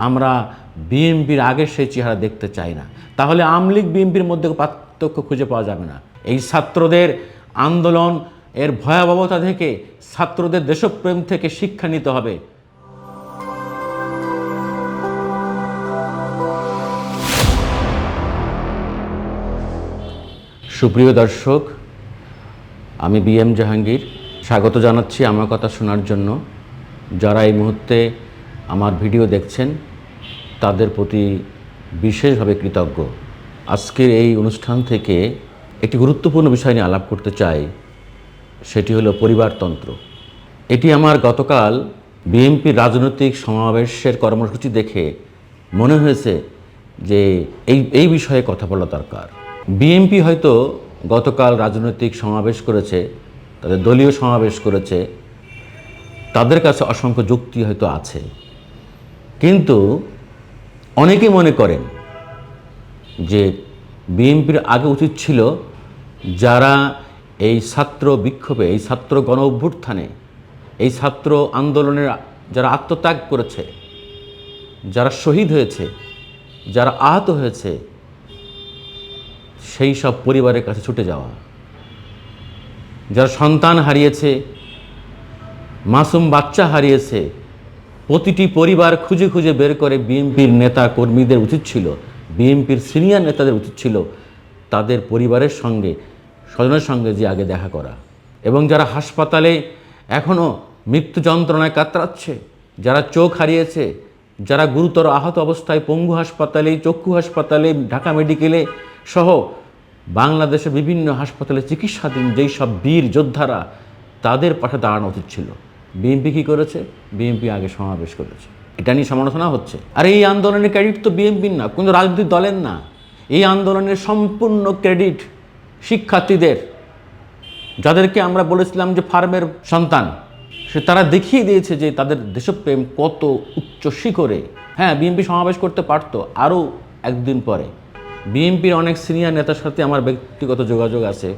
আমরা বিএনপির আগের সেই চেহারা দেখতে চাই না। তাহলে আওয়ামী লীগ বিএনপির মধ্যে পার্থক্য খুঁজে পাওয়া যাবে না। এই ছাত্রদের আন্দোলন এর ভয়াবহতা থেকে, ছাত্রদের দেশপ্রেম থেকে শিক্ষা নিতে হবে। সুপ্রিয় দর্শক, আমি বিএম জাহাঙ্গীর স্বাগত জানাচ্ছি আমার কথা শোনার জন্য। যারা এই মুহূর্তে আমার ভিডিও দেখছেন তাদের প্রতি বিশেষভাবে কৃতজ্ঞ। আজকের এই অনুষ্ঠান থেকে একটি গুরুত্বপূর্ণ বিষয় নিয়ে আলাপ করতে চাই, সেটি হলো পরিবারতন্ত্র। এটি আমার গতকাল বিএনপির রাজনৈতিক সমাবেশের কর্মসূচি দেখে মনে হয়েছে যে এই বিষয়ে কথা বলা দরকার। বিএনপি হয়তো গতকাল রাজনৈতিক সমাবেশ করেছে, তাদের দলীয় সমাবেশ করেছে, তাদের কাছে অসংখ্য যুক্তি হয়তো আছে, কিন্তু অনেকেই মনে করেন যে বিএনপির আগে উচিত ছিল যারা এই ছাত্র বিক্ষোভে, এই ছাত্র গণ অভ্যুত্থানে, এই ছাত্র আন্দোলনের যারা আত্মত্যাগ করেছে, যারা শহীদ হয়েছে, যারা আহত হয়েছে, সেই সব পরিবারের কাছে ছুটে যাওয়া, যারা সন্তান হারিয়েছে, মাসুম বাচ্চা হারিয়েছে, প্রতিটি পরিবার খুঁজে খুঁজে বের করে বিএনপির নেতা কর্মীদের উচিত ছিল, বিএনপির সিনিয়র নেতাদের উচিত ছিল তাদের পরিবারের সঙ্গে, স্বজনের সঙ্গে যে আগে দেখা করা। এবং যারা হাসপাতালে এখনও মৃত্যু যন্ত্রণায় কাতরাচ্ছে, যারা চোখ হারিয়েছে, যারা গুরুতর আহত অবস্থায় পঙ্গু হাসপাতালে, চক্ষু হাসপাতালে, ঢাকা মেডিকেলে সহ বাংলাদেশের বিভিন্ন হাসপাতালে চিকিৎসাধীন যেই সব বীর যোদ্ধারা, তাদের পাশে দাঁড়ানো উচিত ছিল। বিএনপি কী করেছে? বিএনপি আগে সমাবেশ করেছে, এটা নিয়ে সমালোচনা হচ্ছে। আর এই আন্দোলনের ক্রেডিট তো বিএনপির না, কোনো রাজনৈতিক দলের না। এই আন্দোলনের সম্পূর্ণ ক্রেডিট শিক্ষার্থীদের, যাদেরকে আমরা বলেছিলাম যে ফার্মের সন্তান, তারা দেখিয়ে দিয়েছে যে তাদের দেশপ্রেম কত উচ্চ শিখরে। হ্যাঁ, বিএনপি সমাবেশ করতে পারতো আরও একদিন পরে। বিএনপির অনেক সিনিয়র নেতার সাথে আমার ব্যক্তিগত যোগাযোগ আছে,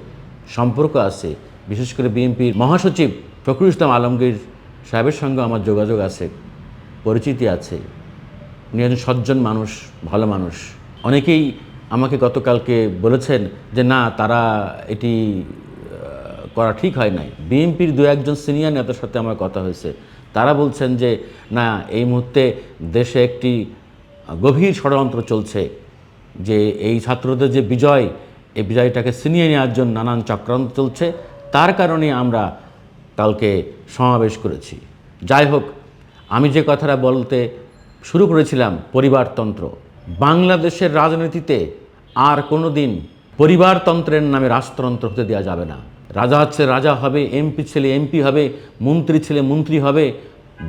সম্পর্ক আছে। বিশেষ করে বিএনপির মহাসচিব ফখরুল ইসলাম আলমগীর সাহেবের সঙ্গে আমার যোগাযোগ আছে, পরিচিতি আছে। উনি একজন সজ্জন মানুষ, ভালো মানুষ। অনেকেই আমাকে গতকালকে বলেছেন যে না, তারা এটি করা ঠিক হয় নাই। বিএনপির দু একজন সিনিয়র নেতার সাথে আমার কথা হয়েছে, তারা বলছেন যে না, এই মুহূর্তে দেশে একটি গভীর ষড়যন্ত্র চলছে, যে এই ছাত্রদের যে বিজয়, এই বিজয়টাকে ছিনিয়ে নেওয়ার জন্য নানান চক্রান্ত চলছে, তার কারণে আমরা কালকে সমাবেশ করেছি। যাই হোক, আমি যে কথাটা বলতে শুরু করেছিলাম, পরিবারতন্ত্র, বাংলাদেশের রাজনীতিতে আর কোনো দিন পরিবারতন্ত্রের নামে রাজতন্ত্র হতে দেওয়া যাবে না। রাজা হচ্ছে রাজা হবে, এমপি ছেলে এমপি হবে, মন্ত্রী ছেলে মন্ত্রী হবে,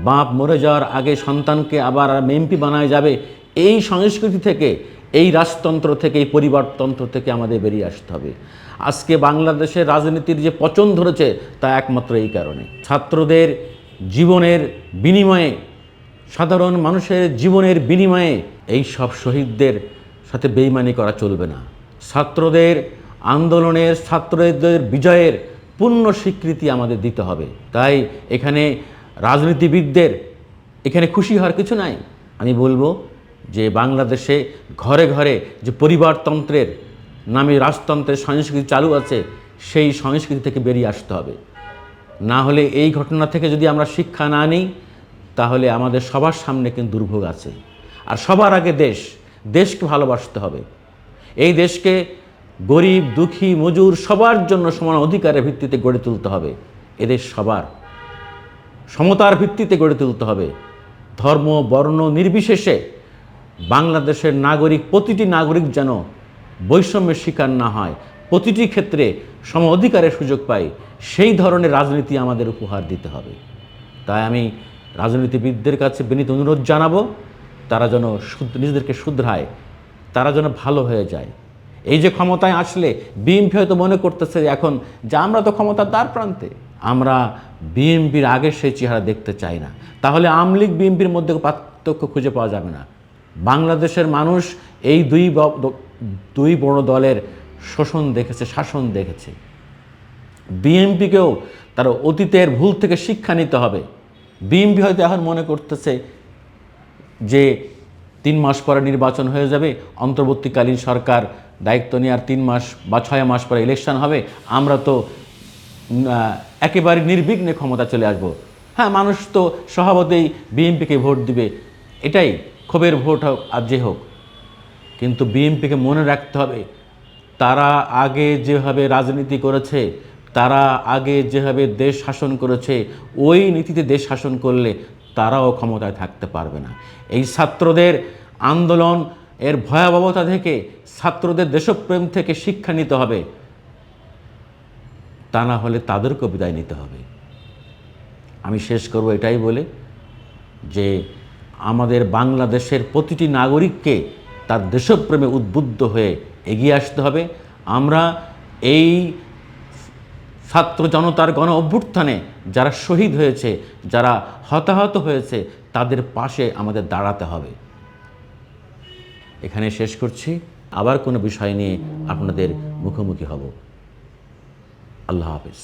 বাপ মরে যাওয়ার আগে সন্তানকে আবার এমপি বানায় যাবে। এই সংস্কৃতি থেকে, এই রাজতন্ত্র থেকে, এই পরিবারতন্ত্র থেকে আমাদের বেরিয়ে আসতে হবে। আজকে বাংলাদেশের রাজনীতির যে পচন ধরেছে, তা একমাত্র এই কারণে। ছাত্রদের জীবনের বিনিময়ে, সাধারণ মানুষের জীবনের বিনিময়ে এই সব শহীদদের সাথে বেইমানি করা চলবে না। ছাত্রদের আন্দোলনের, ছাত্রদের বিজয়ের পূর্ণ স্বীকৃতি আমাদের দিতে হবে। তাই এখানে রাজনীতিবিদদের এখানে খুশি হওয়ার কিছু নাই। আমি বলবো যে বাংলাদেশে ঘরে ঘরে যে পরিবারতন্ত্রের নামে রাজতন্ত্রের সংস্কৃতি চালু আছে, সেই সংস্কৃতি থেকে বেরিয়ে আসতে হবে। না হলে এই ঘটনা থেকে যদি আমরা শিক্ষা না নিই, তাহলে আমাদের সবার সামনে কিন্তু দুর্ভোগ আছে। আর সবার আগে দেশকে ভালোবাসতে হবে। এই দেশকে গরিব, দুঃখী, মজুর সবার জন্য সমান অধিকারের ভিত্তিতে গড়ে তুলতে হবে। এদেশ সবার, সমতার ভিত্তিতে গড়ে তুলতে হবে। ধর্ম বর্ণ নির্বিশেষে বাংলাদেশের নাগরিক, প্রতিটি নাগরিক যেন বৈষম্যের শিকার না হয়, প্রতিটি ক্ষেত্রে সম অধিকারের সুযোগ পায়, সেই ধরনের রাজনীতি আমাদের উপহার দিতে হবে। তাই আমি রাজনীতিবিদদের কাছে বিনীত অনুরোধ জানাবো, তারা যেন নিজেদেরকে শুধরায়, তারা যেন ভালো হয়ে যায়। এই যে ক্ষমতায় আসলে বিএনপি হয়তো মনে করতেছে এখন যে আমরা তো ক্ষমতার দ্বার প্রান্তে, আমরা বিএনপির আগের সেই চেহারা দেখতে চাই না। তাহলে আওয়ামী লীগ বিএনপির মধ্যে পার্থক্য খুঁজে পাওয়া যাবে না। বাংলাদেশের মানুষ এই দুই বড় দলের শোষণ দেখেছে, শাসন দেখেছে। বিএনপিকেও তার অতীতের ভুল থেকে শিক্ষা নিতে হবে। বিএনপি হয়তো এখন মনে করতেছে যে 3 মাস পরে নির্বাচন হয়ে যাবে, অন্তর্বর্তীকালীন সরকার দায়িত্ব নেওয়ার 3 মাস বা 6 মাস পরে ইলেকশন হবে, আমরা তো একেবারে নির্বিঘ্নে ক্ষমতা চলে আসব। হ্যাঁ, মানুষ তো স্বভাবতেই বিএনপিকে ভোট দিবে, এটাই ক্ষোভের ভোট হোক আর যে হোক। কিন্তু বিএনপিকে মনে রাখতে হবে, তারা আগে যেভাবে রাজনীতি করেছে, তারা আগে যেভাবে দেশ শাসন করেছে, ওই নীতিতে দেশ শাসন করলে তারাও ক্ষমতায় থাকতে পারবে না। এই ছাত্রদের আন্দোলন এর ভয়াবহতা থেকে, ছাত্রদের দেশপ্রেম থেকে শিক্ষা নিতে হবে, তা না হলে তাদেরকেও বিদায় নিতে হবে। আমি শেষ করব এটাই বলে যে আমাদের বাংলাদেশের প্রতিটি নাগরিককে তার দেশপ্রেমে উদ্বুদ্ধ হয়ে এগিয়ে আসতে হবে। আমরা এই ছাত্র জনতার গণ অভ্যুত্থানে যারা শহীদ হয়েছে, যারা হতাহত হয়েছে, তাদের পাশে আমাদের দাঁড়াতে হবে। এখানে শেষ করছি, আবার কোনো বিষয় নিয়ে আপনাদের মুখোমুখি হব। আল্লাহ হাফেজ।